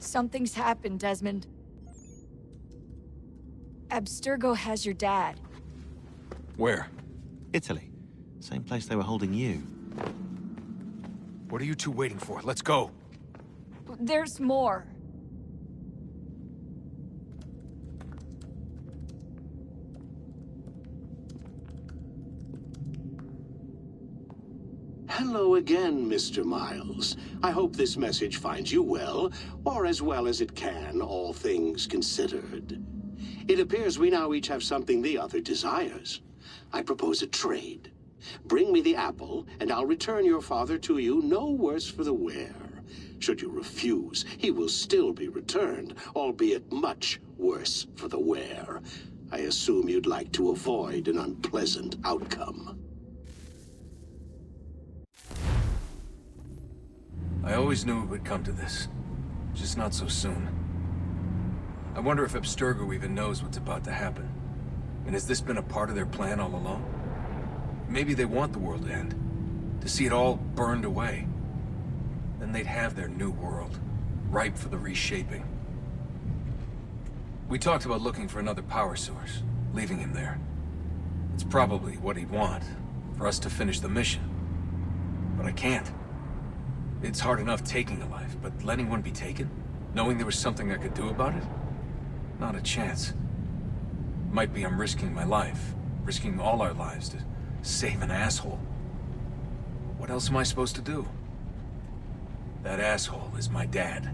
Something's happened, Desmond. Abstergo has your dad. Where? Italy. Same place they were holding you. What are you two waiting for? Let's go. There's more. Hello again, Mr. Miles. I hope this message finds you well, or as well as it can, all things considered. It appears we now each have something the other desires. I propose a trade. Bring me the apple, and I'll return your father to you no worse for the wear. Should you refuse, he will still be returned, albeit much worse for the wear. I assume you'd like to avoid an unpleasant outcome. I always knew it would come to this. Just not so soon. I wonder if Abstergo even knows what's about to happen. And has this been a part of their plan all along? Maybe they want the world to end. To see it all burned away. Then they'd have their new world, ripe for the reshaping. We talked about looking for another power source, leaving him there. It's probably what he'd want, for us to finish the mission. But I can't. It's hard enough taking a life, but letting one be taken? Knowing there was something I could do about it? Not a chance. Might be I'm risking my life, risking all our lives to save an asshole. What else am I supposed to do? That asshole is my dad.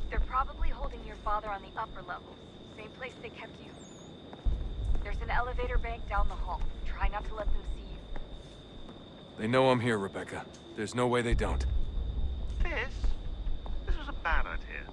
They're probably holding your father on the upper levels. Same place they kept you. There's an elevator bank down the hall. Try not to let them see you. They know I'm here, Rebecca. There's no way they don't. This was a bad idea.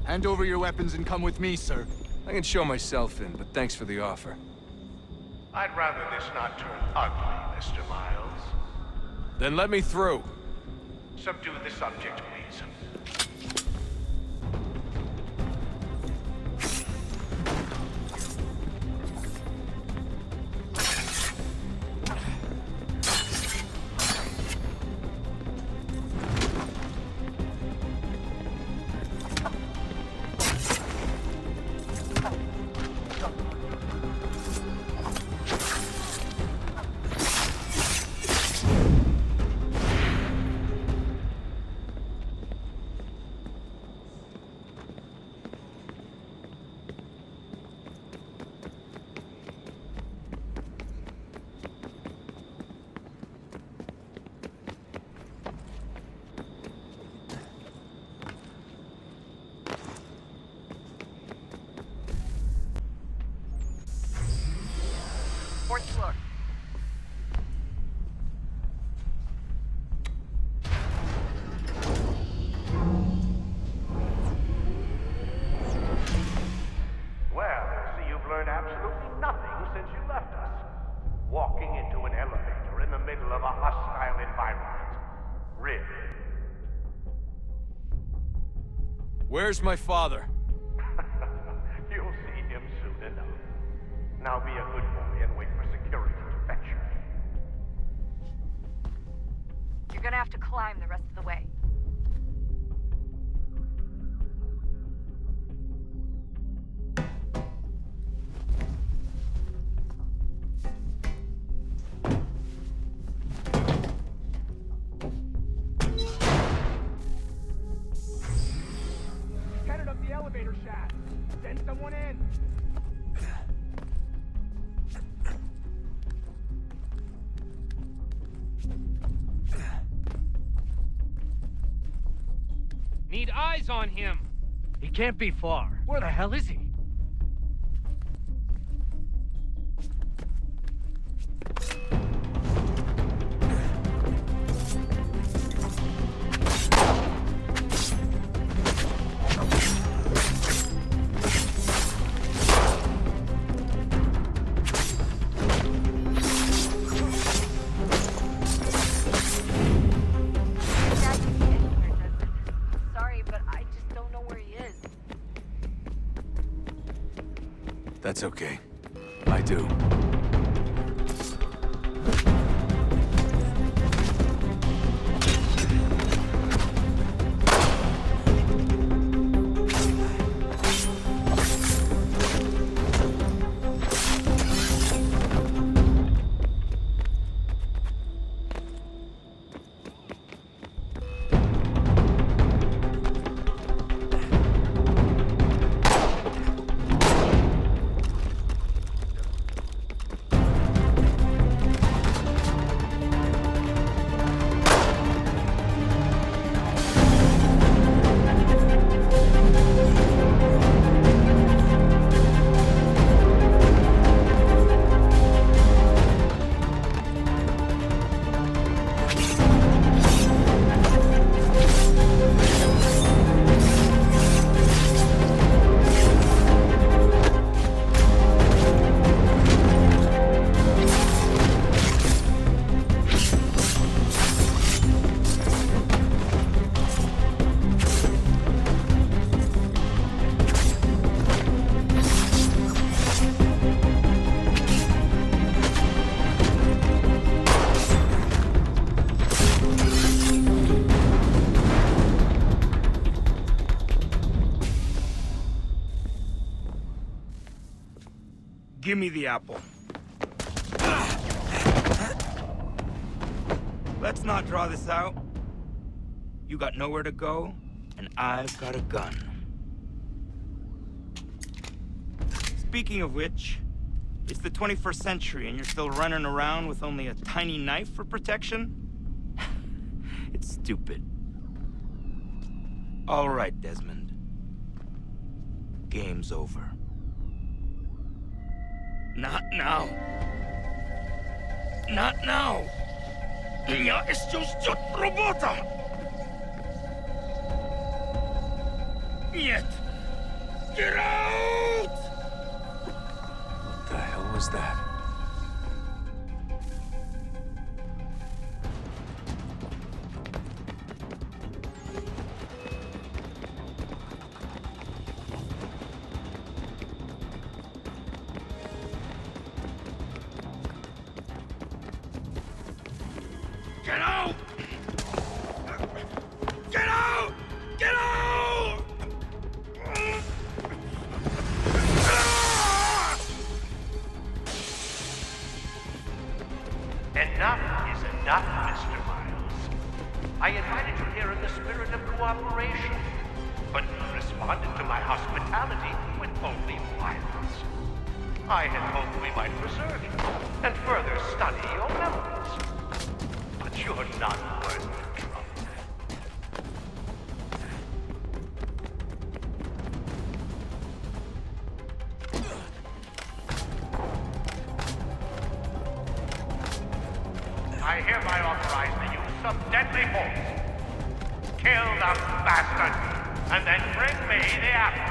Hand over your weapons and come with me, sir. I can show myself in, but thanks for the offer. I'd rather this not turn ugly, Mr. Miles. Then let me through. Subdue the subject, please. Fourth floor. Well, I see you've learned absolutely nothing since you left us. Walking into an elevator in the middle of a hostile environment. Really? Where's my father? You'll see him soon enough. Now be a good boy and wait for security to fetch you. You're gonna have to climb the rest of the way. Headed up the elevator shaft. Send someone in. Need eyes on him. He can't be far. Where the hell is he? That's okay. I do. Give me the apple. Let's not draw this out. You got nowhere to go, and I've got a gun. Speaking of which, it's the 21st century and you're still running around with only a tiny knife for protection? It's stupid. All right, Desmond. Game's over. Not now. Not now. Я еще ждет работа. Нет. Get out! What the hell was that? Get out! Get out! Get out! Enough is enough, Mr. Miles. I invited you here in the spirit of cooperation, but you responded to my hospitality with only violence. I had hoped we might preserve you and further study your memories. But you're not worth the trouble. I hereby authorize the use of deadly force. Kill the bastard, and then bring me the apple.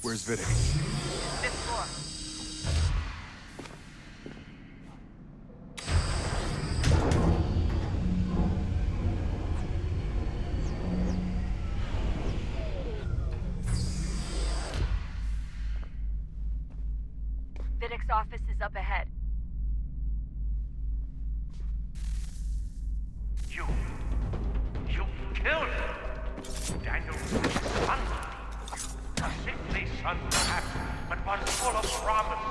Where's Vidic? Fifth floor. Vidic's office is up ahead. You killed Daniel's son. A sickly son, perhaps, but one full of promise.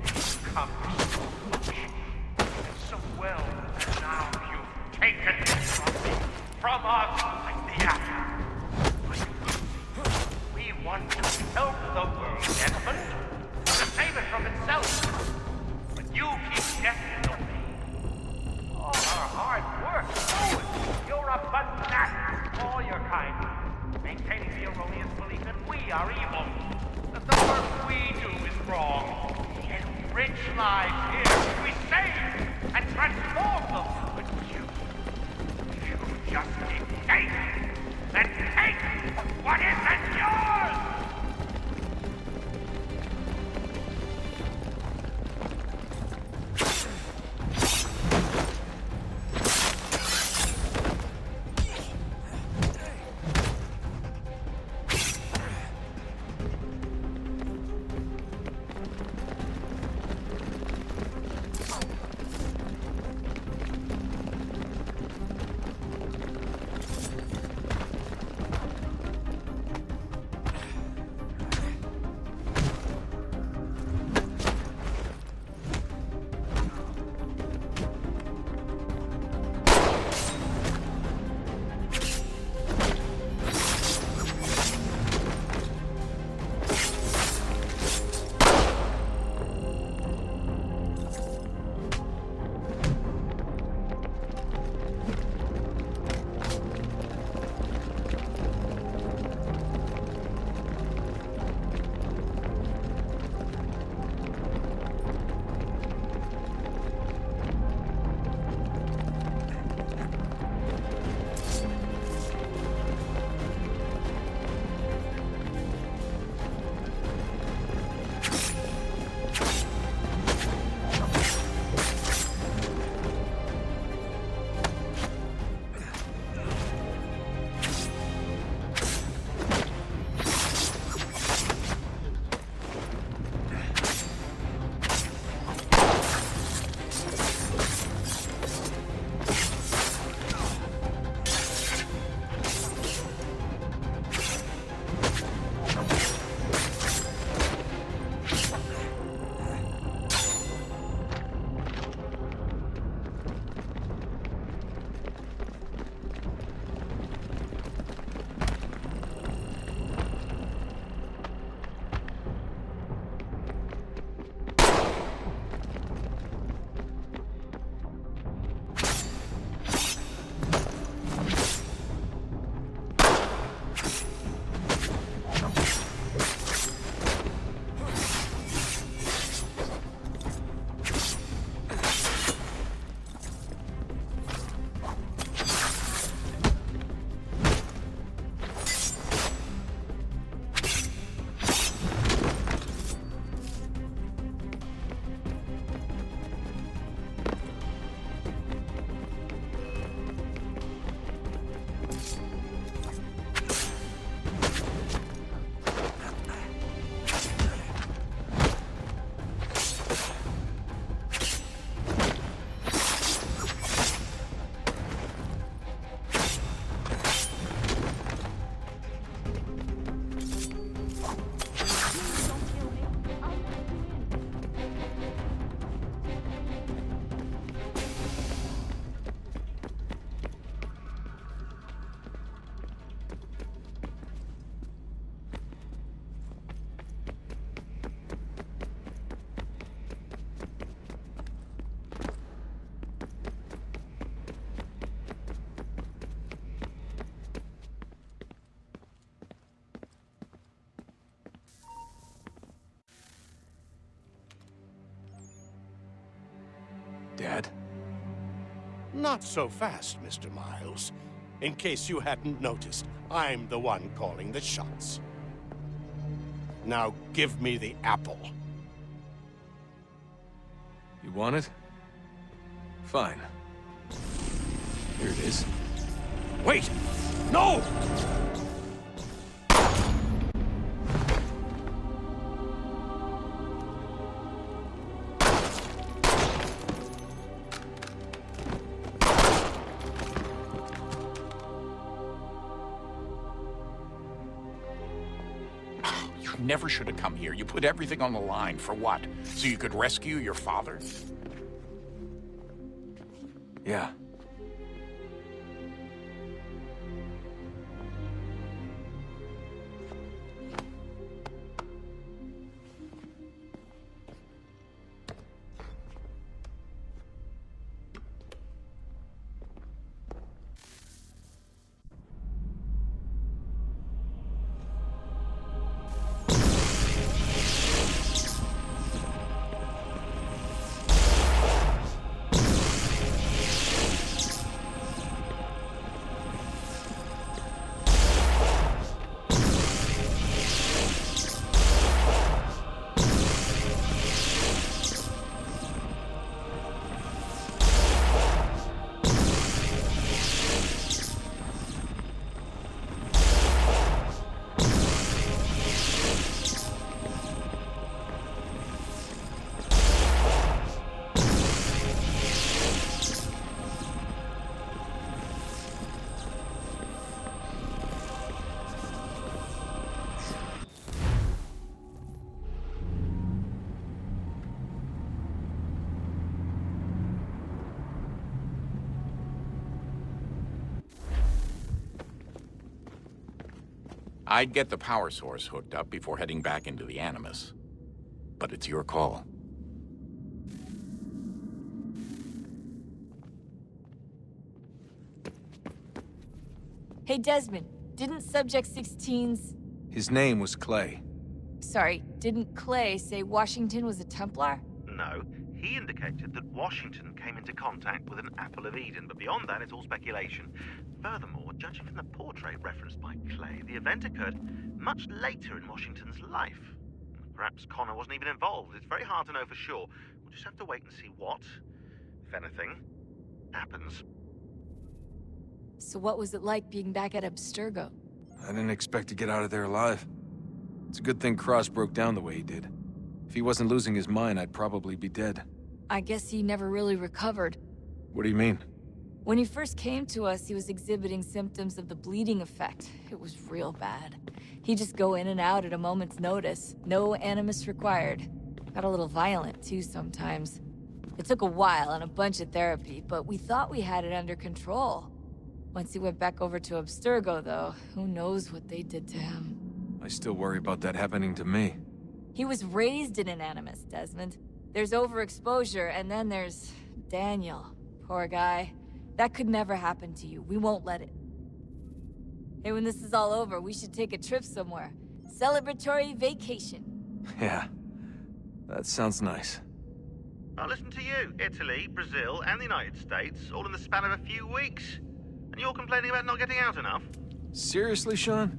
He's come so much, and so well, and now you've taken it from me, from us, like the apple. We want to help the world, Desmond, to save it from itself. But you keep getting in the way. All our hard work, you're a fanatic, all your kind. Maintaining the erroneous belief that we are evil, that the work we do is wrong. Enrich lives here, we save and transform them. But you just keep taking and take what isn't yours! Dad? Not so fast, Mr. Miles. In case you hadn't noticed, I'm the one calling the shots. Now give me the apple. You want it? Fine. Here it is. Wait! No! You never should have come here. You put everything on the line. For what? So you could rescue your father? Yeah. I'd get the power source hooked up before heading back into the Animus. But it's your call. Hey, Desmond, didn't Subject 16's... His name was Clay. Sorry, didn't Clay say Washington was a Templar? No, he indicated that Washington came into contact with an Apple of Eden, but beyond that, it's all speculation. Furthermore, judging from the portrait referenced by Clay, the event occurred much later in Washington's life. Perhaps Connor wasn't even involved. It's very hard to know for sure. We'll just have to wait and see what, if anything, happens. So what was it like being back at Abstergo? I didn't expect to get out of there alive. It's a good thing Cross broke down the way he did. If he wasn't losing his mind, I'd probably be dead. I guess he never really recovered. What do you mean? When he first came to us, he was exhibiting symptoms of the bleeding effect. It was real bad. He'd just go in and out at a moment's notice. No animus required. Got a little violent, too, sometimes. It took a while and a bunch of therapy, but we thought we had it under control. Once he went back over to Abstergo, though, who knows what they did to him. I still worry about that happening to me. He was raised in an animus, Desmond. There's overexposure, and then there's Daniel. Poor guy. That could never happen to you. We won't let it. Hey, when this is all over, we should take a trip somewhere. Celebratory vacation. Yeah, that sounds nice. Now listen to you. Italy, Brazil, and the United States, all in the span of a few weeks. And you're complaining about not getting out enough? Seriously, Sean?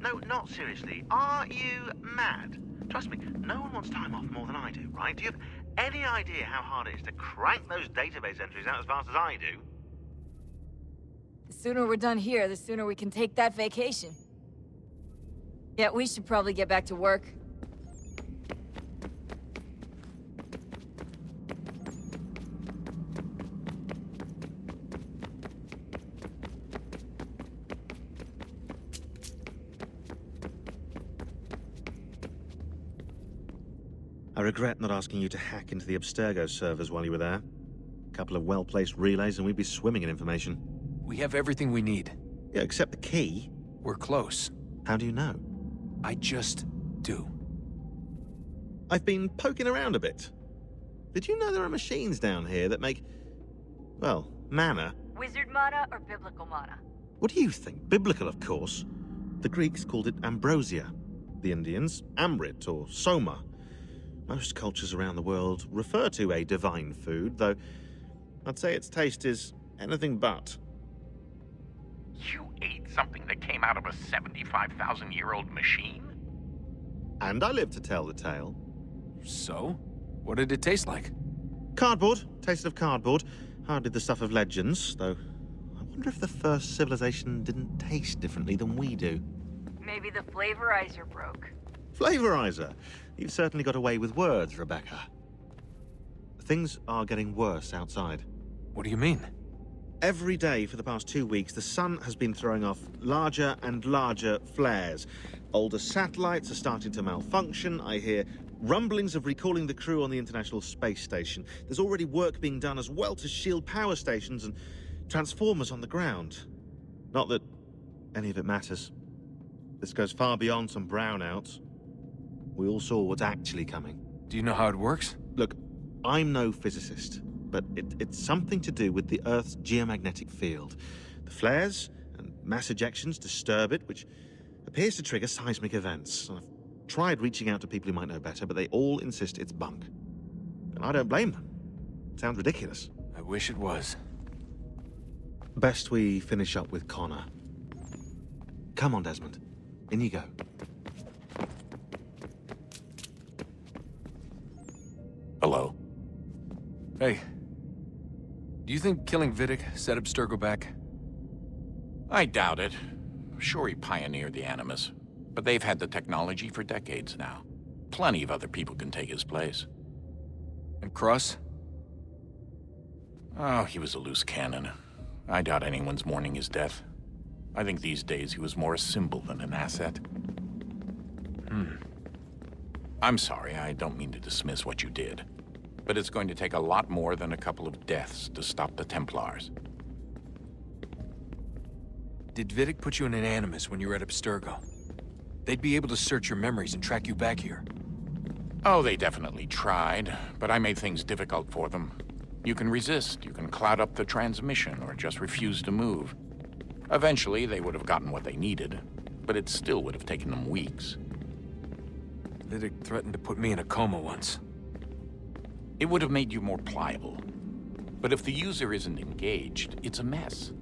No, not seriously. Are you mad? Trust me, no one wants time off more than I do, right? Do you have any idea how hard it is to crank those database entries out as fast as I do? The sooner we're done here, the sooner we can take that vacation. Yeah, we should probably get back to work. I regret not asking you to hack into the Abstergo servers while you were there. A couple of well-placed relays and we'd be swimming in information. We have everything we need. Yeah, except the key. We're close. How do you know? I just do. I've been poking around a bit. Did you know there are machines down here that make, well, mana? Wizard mana or biblical mana? What do you think? Biblical, of course. The Greeks called it ambrosia. The Indians, amrit or soma. Most cultures around the world refer to a divine food, though I'd say its taste is anything but. You ate something that came out of a 75,000-year-old machine? And I live to tell the tale. So? What did it taste like? Cardboard. Tasted of cardboard. Hardly the stuff of legends, though I wonder if the first civilization didn't taste differently than we do. Maybe the flavorizer broke. Flavorizer! You've certainly got away with words, Rebecca. Things are getting worse outside. What do you mean? Every day for the past 2 weeks, the sun has been throwing off larger and larger flares. Older satellites are starting to malfunction. I hear rumblings of recalling the crew on the International Space Station. There's already work being done as well to shield power stations and transformers on the ground. Not that any of it matters. This goes far beyond some brownouts. We all saw what's actually coming. Do you know how it works? Look, I'm no physicist, but it's something to do with the Earth's geomagnetic field. The flares and mass ejections disturb it, which appears to trigger seismic events. I've tried reaching out to people who might know better, but they all insist it's bunk. And I don't blame them. It sounds ridiculous. I wish it was. Best we finish up with Connor. Come on, Desmond. In you go. Hello? Hey. Do you think killing Vidic set Abstergo back? I doubt it. Sure, he pioneered the Animus, but they've had the technology for decades now. Plenty of other people can take his place. And Cross? Oh, he was a loose cannon. I doubt anyone's mourning his death. I think these days he was more a symbol than an asset. I'm sorry, I don't mean to dismiss what you did. But it's going to take a lot more than a couple of deaths to stop the Templars. Did Vidic put you in an Animus when you were at Abstergo? They'd be able to search your memories and track you back here. Oh, they definitely tried, but I made things difficult for them. You can resist, you can cloud up the transmission, or just refuse to move. Eventually, they would have gotten what they needed, but it still would have taken them weeks. Vidic threatened to put me in a coma once. It would have made you more pliable. But if the user isn't engaged, it's a mess.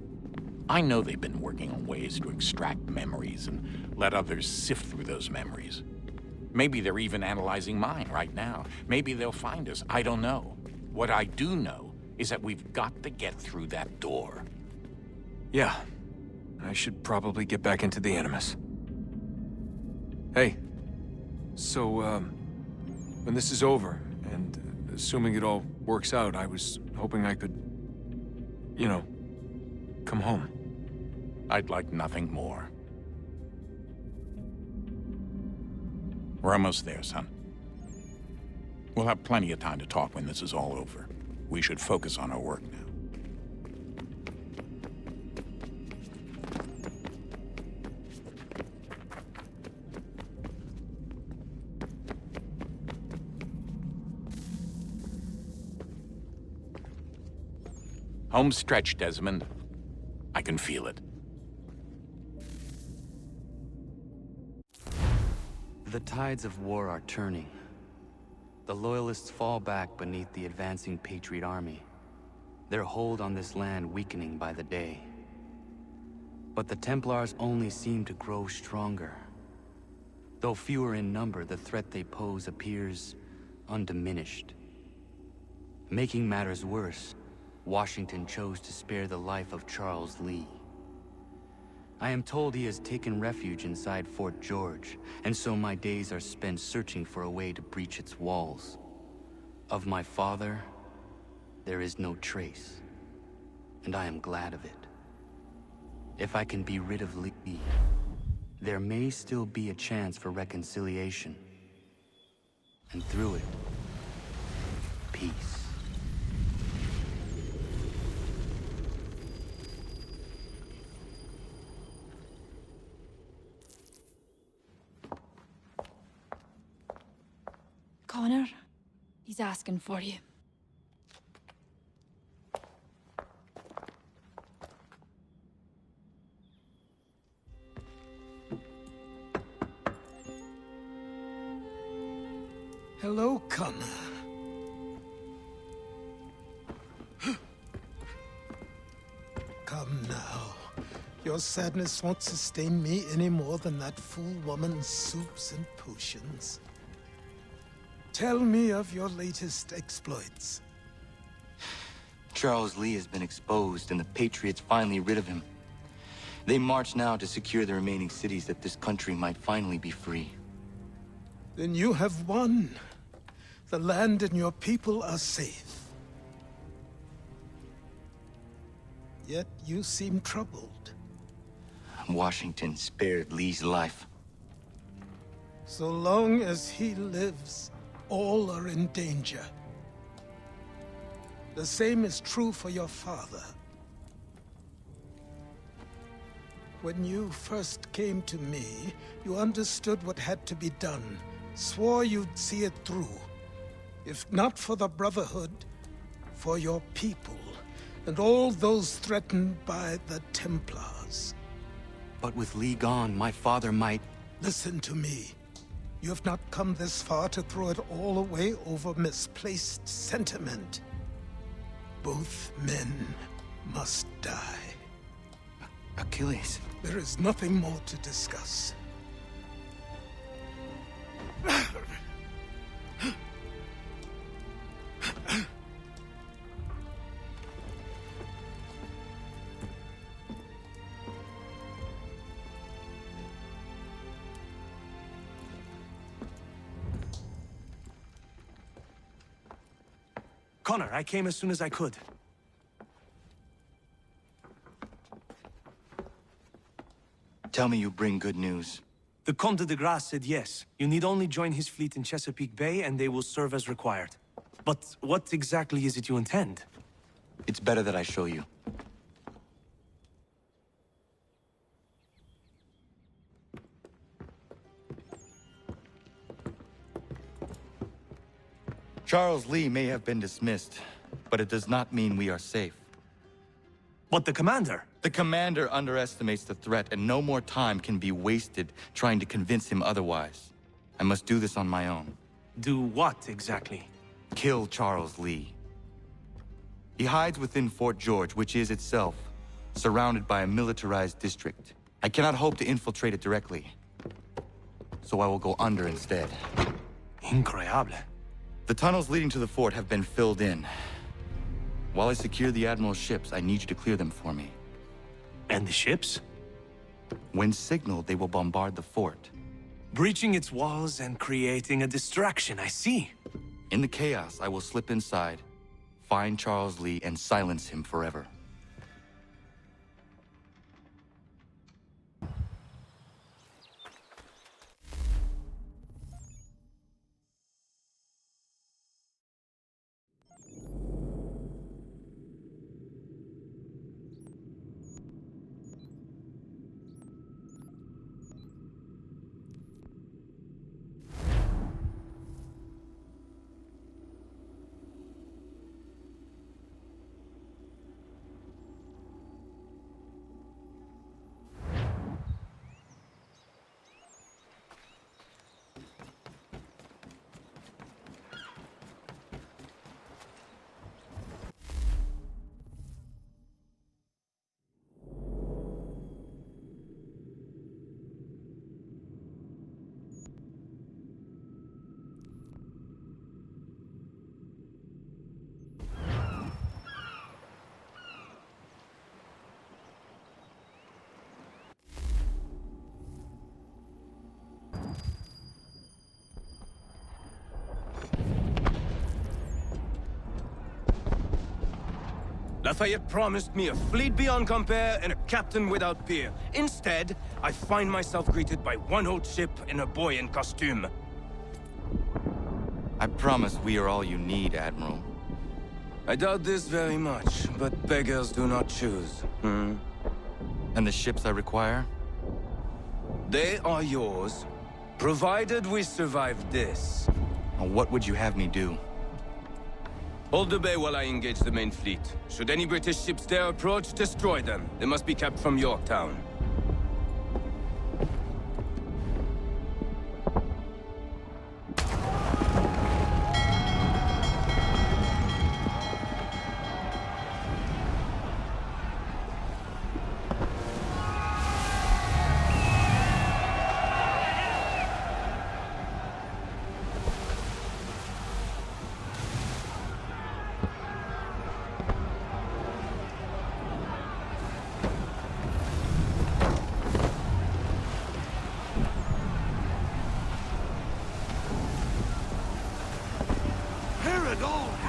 I know they've been working on ways to extract memories and let others sift through those memories. Maybe they're even analyzing mine right now. Maybe they'll find us. I don't know. What I do know is that we've got to get through that door. Yeah. I should probably get back into the Animus. Hey. So, when this is over, and assuming it all works out, I was hoping I could, you know, come home. I'd like nothing more. We're almost there, son. We'll have plenty of time to talk when this is all over. We should focus on our work now. Home stretch, Desmond. I can feel it. The tides of war are turning. The Loyalists fall back beneath the advancing Patriot army, their hold on this land weakening by the day. But the Templars only seem to grow stronger. Though fewer in number, the threat they pose appears undiminished. Making matters worse, Washington chose to spare the life of Charles Lee. I am told he has taken refuge inside Fort George, and so my days are spent searching for a way to breach its walls. Of my father, there is no trace, and I am glad of it. If I can be rid of Lee, there may still be a chance for reconciliation. And through it, peace. Connor, he's asking for you. Hello, Connor. Come now. Your sadness won't sustain me any more than that fool woman's soups and potions. Tell me of your latest exploits. Charles Lee has been exposed, and the Patriots finally rid of him. They march now to secure the remaining cities that this country might finally be free. Then you have won. The land and your people are safe. Yet you seem troubled. Washington spared Lee's life. So long as he lives, all are in danger. The same is true for your father. When you first came to me, you understood what had to be done, swore you'd see it through. If not for the Brotherhood, for your people, and all those threatened by the Templars. But with Lee gone, my father might... Listen to me. You have not come this far to throw it all away over misplaced sentiment. Both men must die. Achilles. There is nothing more to discuss. Connor, I came as soon as I could. Tell me you bring good news. The Comte de Grasse said yes. You need only join his fleet in Chesapeake Bay and they will serve as required. But what exactly is it you intend? It's better that I show you. Charles Lee may have been dismissed, but it does not mean we are safe. But the commander? The commander underestimates the threat, and no more time can be wasted trying to convince him otherwise. I must do this on my own. Do what, exactly? Kill Charles Lee. He hides within Fort George, which is itself surrounded by a militarized district. I cannot hope to infiltrate it directly, so I will go under instead. Incroyable. The tunnels leading to the fort have been filled in. While I secure the Admiral's ships, I need you to clear them for me. And the ships? When signaled, they will bombard the fort. Breaching its walls and creating a distraction, I see. In the chaos, I will slip inside, find Charles Lee, and silence him forever. Lafayette promised me a fleet beyond compare and a captain without peer. Instead, I find myself greeted by one old ship and a boy in costume. I promise we are all you need, Admiral. I doubt this very much, but beggars do not choose. And the ships I require? They are yours, provided we survive this. What would you have me do? Hold the bay while I engage the main fleet. Should any British ships dare approach, destroy them. They must be kept from Yorktown.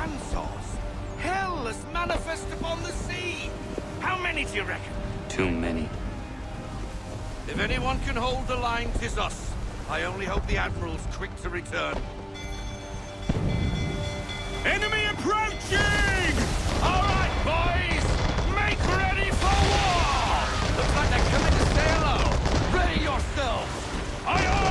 bandsaws. Hell is manifest upon the sea. How many do you reckon? Too many. If anyone can hold the line, 'tis us. I only hope the Admiral's quick to return. Enemy approaching! All right, boys! Make ready for war! Looks like they're coming to say hello. Ready yourselves! Aye, aye!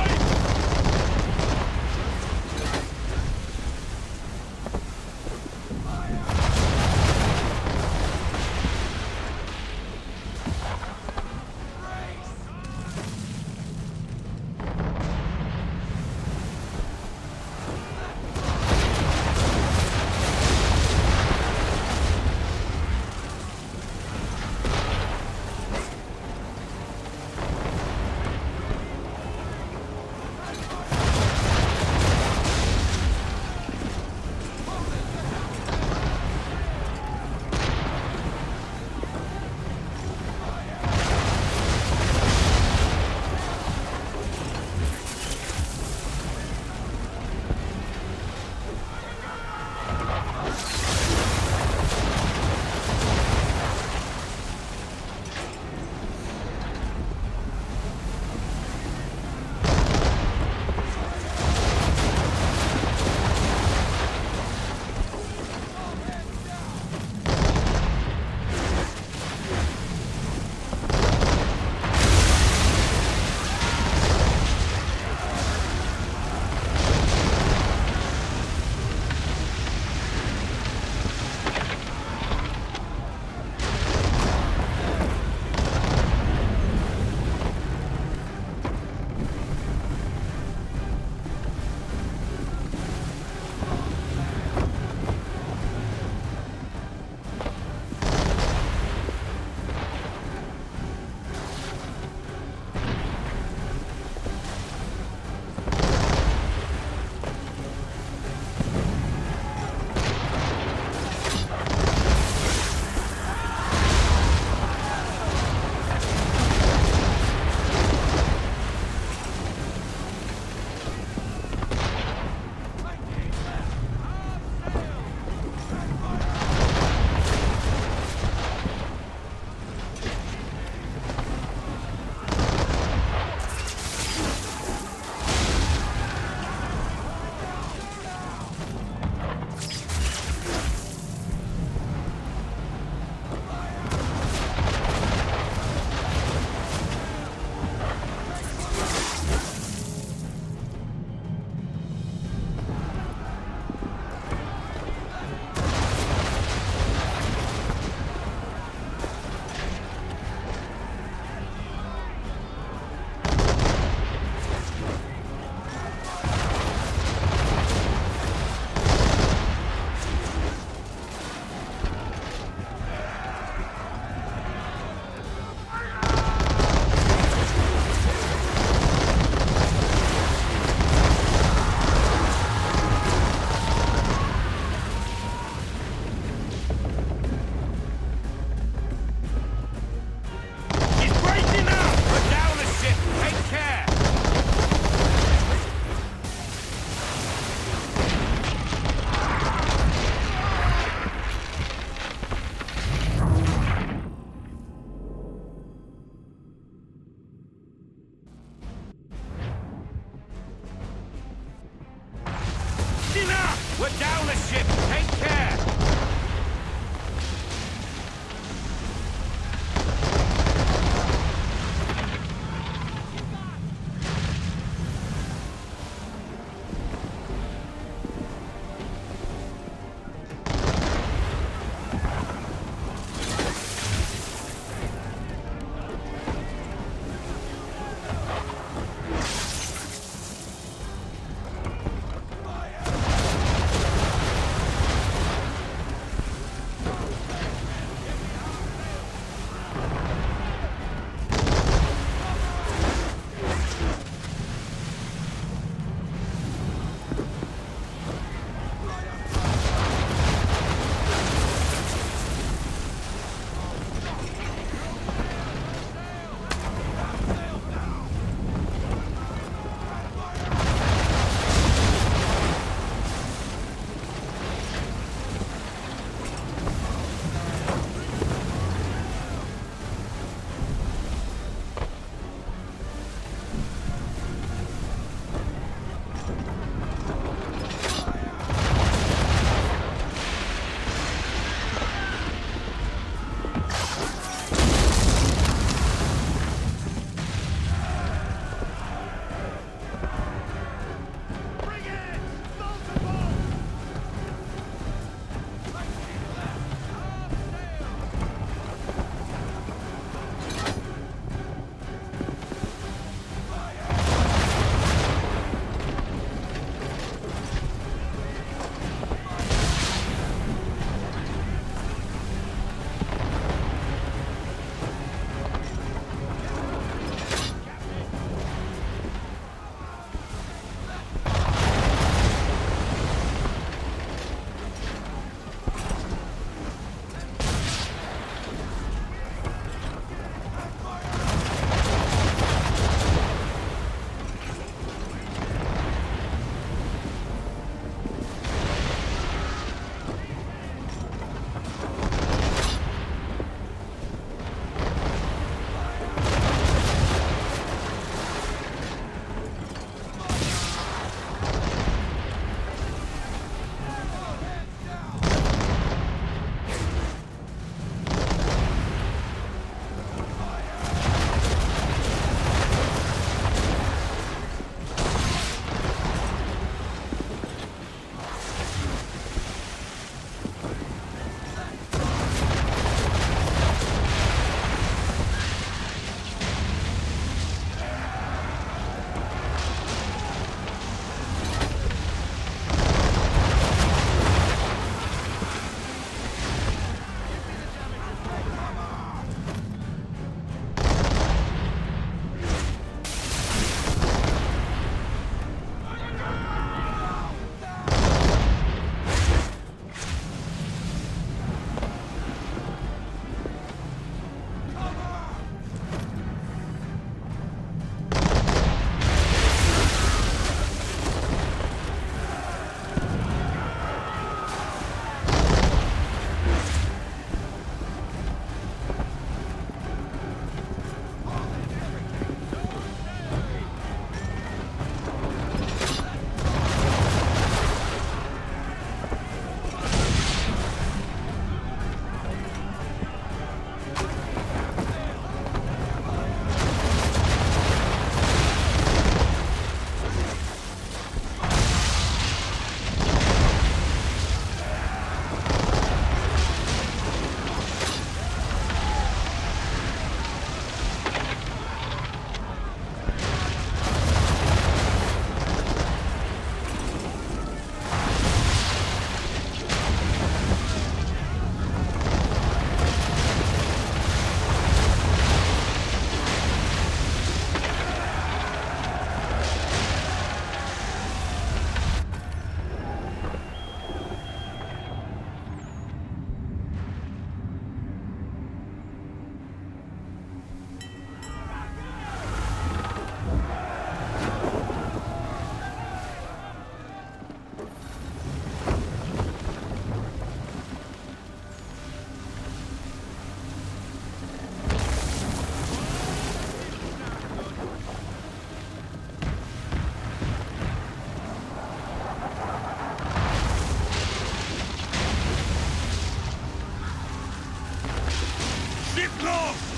Ship lost!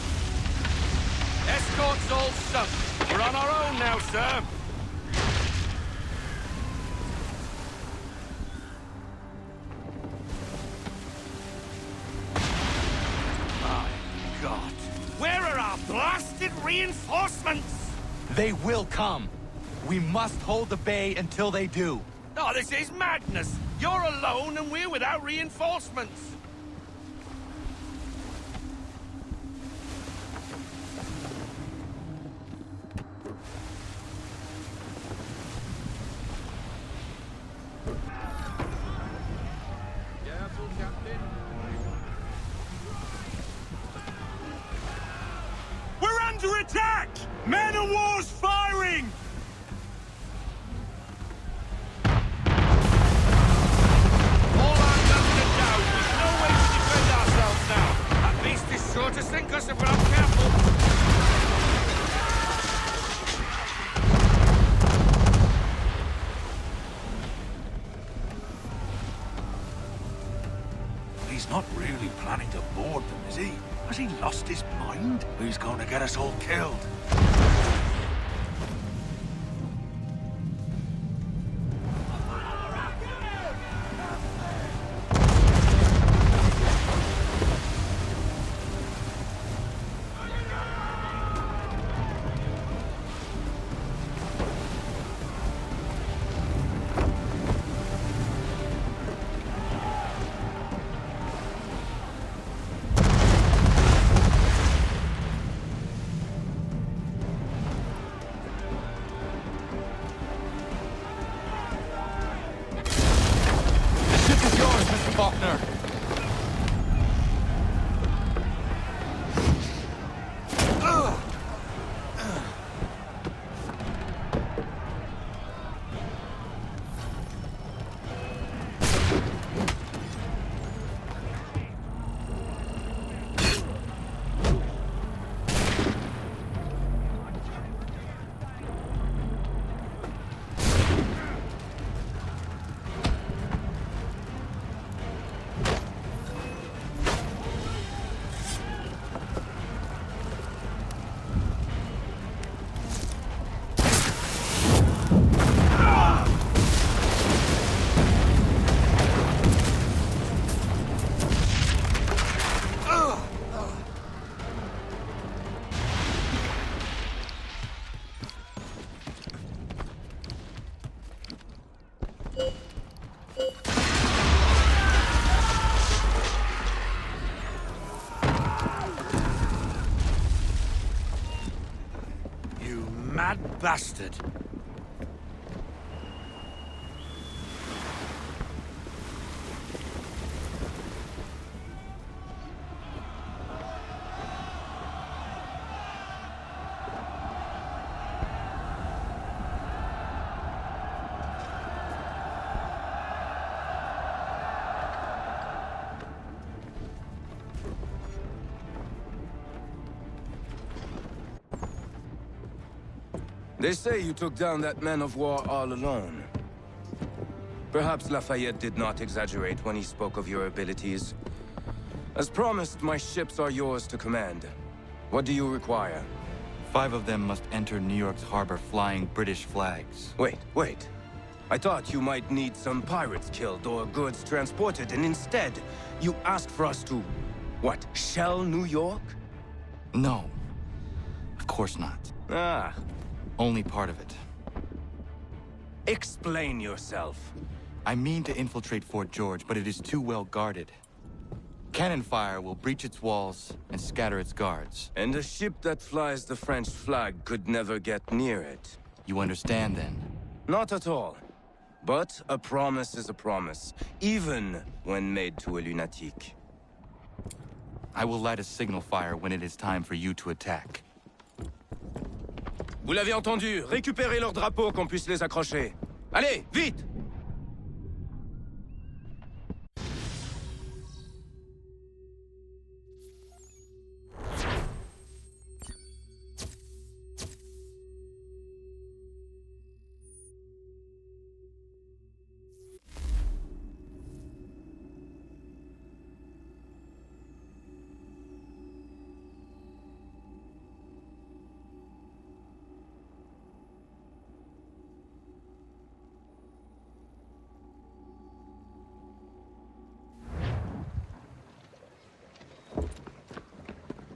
Escort's all sunk. We're on our own now, sir. My God. Where are our blasted reinforcements? They will come. We must hold the bay until they do. Oh, this is madness! You're alone and we're without reinforcements! Careful, Captain. We're under attack! Man of war's firing! Sure to sink us if we're not careful. He's not really planning to board them, is he? Has he lost his mind? He's going to get us all killed. Faulkner. Mad bastard. They say you took down that man of war all alone. Perhaps Lafayette did not exaggerate when he spoke of your abilities. As promised, my ships are yours to command. What do you require? 5 of them must enter New York's harbor flying British flags. Wait. I thought you might need some pirates killed or goods transported, and instead, you asked for us to, what, shell New York? No. Of course not. Ah. Only part of it. Explain yourself. I mean to infiltrate Fort George, but it is too well guarded. Cannon fire will breach its walls and scatter its guards. And a ship that flies the French flag could never get near it. You understand, then? Not at all. But a promise is a promise, even when made to a lunatic. I will light a signal fire when it is time for you to attack. Vous l'avez entendu, récupérez leurs drapeaux qu'on puisse les accrocher. Allez, vite!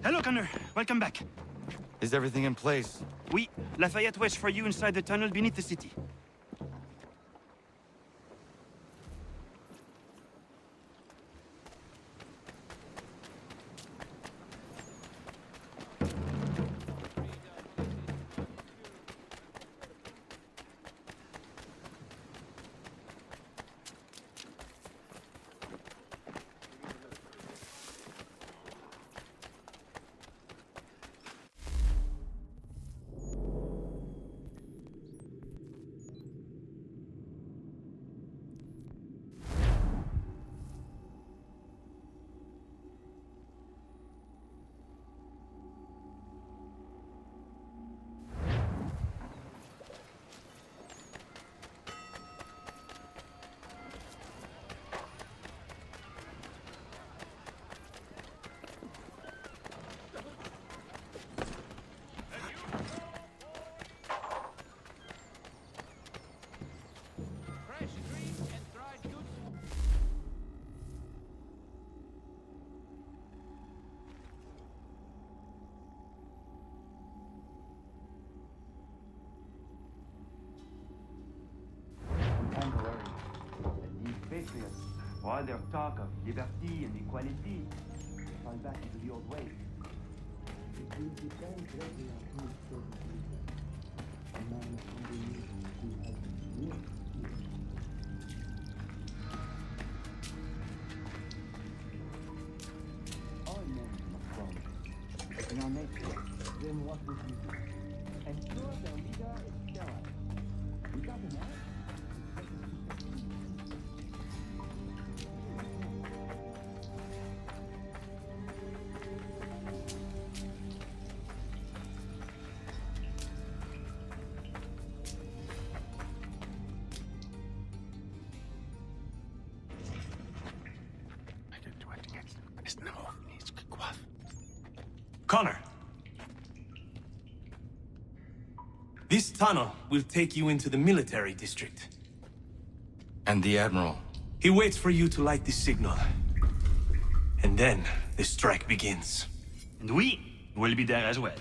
Hello, Connor. Welcome back. Is everything in place? Oui. Lafayette waits for you inside the tunnel beneath the city. Patriots, for all their talk of liberty and equality, fall back into the old ways. It will depend greatly on who is chosen. A man from the nation who has real skills. All men must come. It's in our nature. Then what would you do? Ensure their leader is sterile. Without an eye, Connor. This tunnel will take you into the military district. And the Admiral? He waits for you to light the signal. And then the strike begins. And we will be there as well.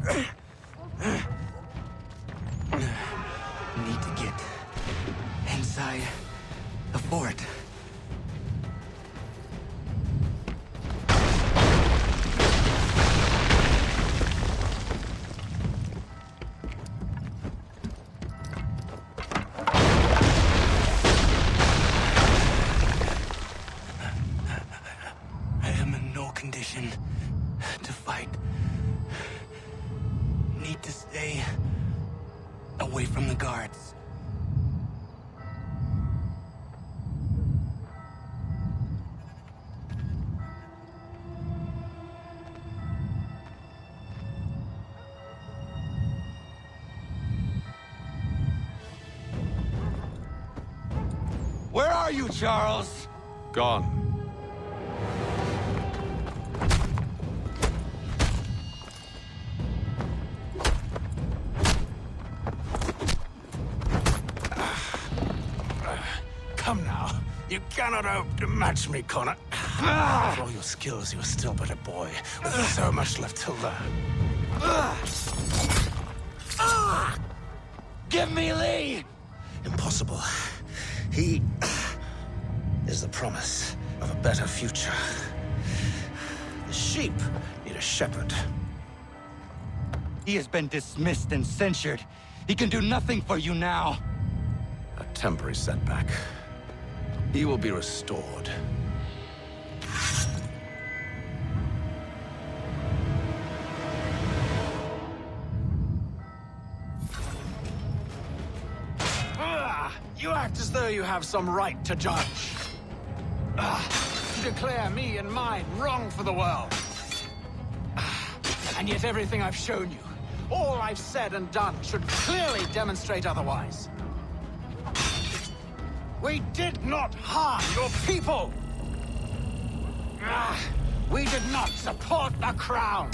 Need to get inside the fort. I am in no condition to fight. Need to stay away from the guards. Where are you, Charles? Gone. Come now. You cannot hope to match me, Connor. For all your skills, you are still but a boy, with so much left to learn. Give me Lee! Impossible. He is the promise of a better future. The sheep need a shepherd. He has been dismissed and censured. He can do nothing for you now. A temporary setback. He will be restored. You act as though you have some right to judge. To declare me and mine wrong for the world. And yet everything I've shown you, all I've said and done, should clearly demonstrate otherwise. We did not harm your people! We did not support the crown!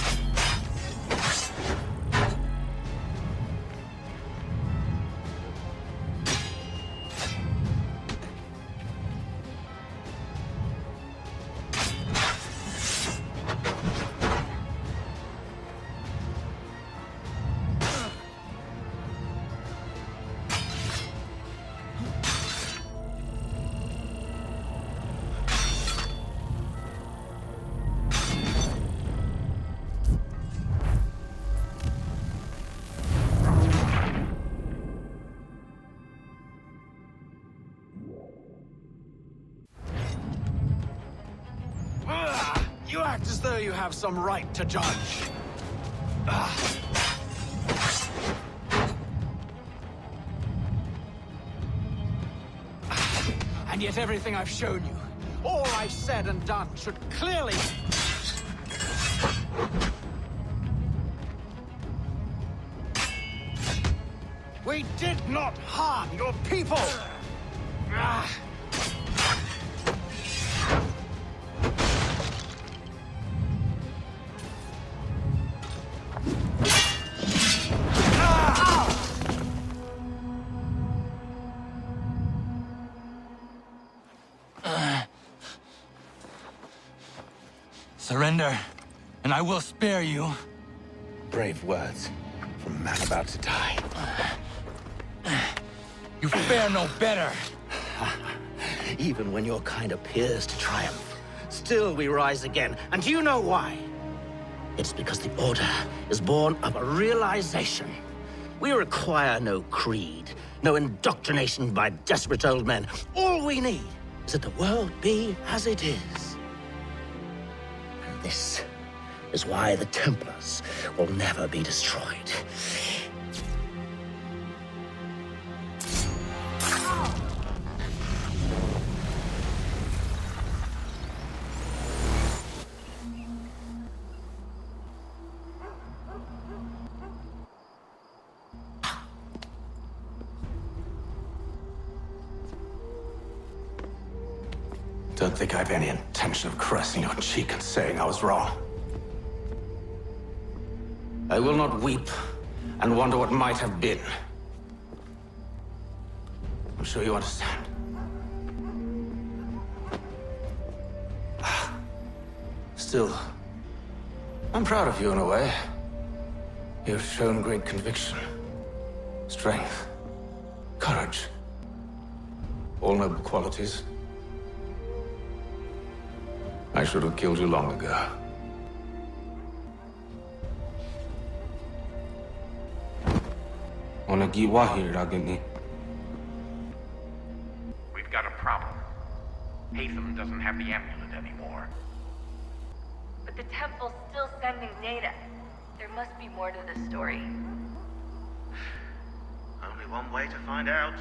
You act as though you have some right to judge. And yet everything I've shown you, all I've said and done, should clearly... We did not harm your people! Surrender, and I will spare you. Brave words from a man about to die. You fare no better. Even when your kind appears to triumph, still we rise again. And do you know why? It's because the Order is born of a realization. We require no creed, no indoctrination by desperate old men. All we need is that the world be as it is. And this is why the Templars will never be destroyed. Don't think I've any intention of caressing your cheek and saying I was wrong. I will not weep and wonder what might have been. I'm sure you understand. Still, I'm proud of you in a way. You've shown great conviction, strength, courage. All noble qualities. I should have killed you long ago. We've got a problem. Hatham doesn't have the amulet anymore. But the temple's still sending data. There must be more to this story. Only one way to find out.